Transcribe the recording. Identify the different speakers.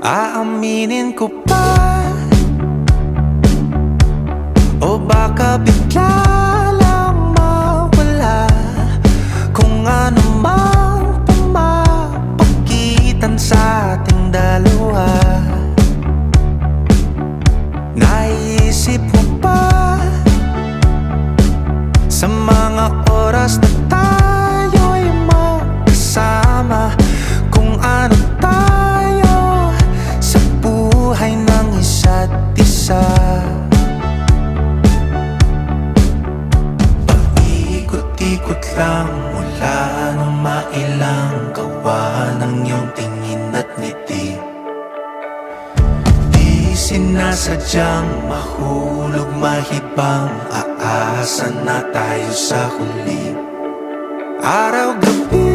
Speaker 1: Aaminin ko pa, o baka bigla lang mawala kung ano mang pumapagitan sa ating dalawa. Naisip mo ba sa mga oras na tayo'y magkasama, kung ano tayo sa buhay ng isa't isa? Paikot-ikot lang mula nung mailang gawa ng iyong tingin at ngiti. Di sinasadyang mahulog mahibang, aasa na tayo sa huli. Araw-gabi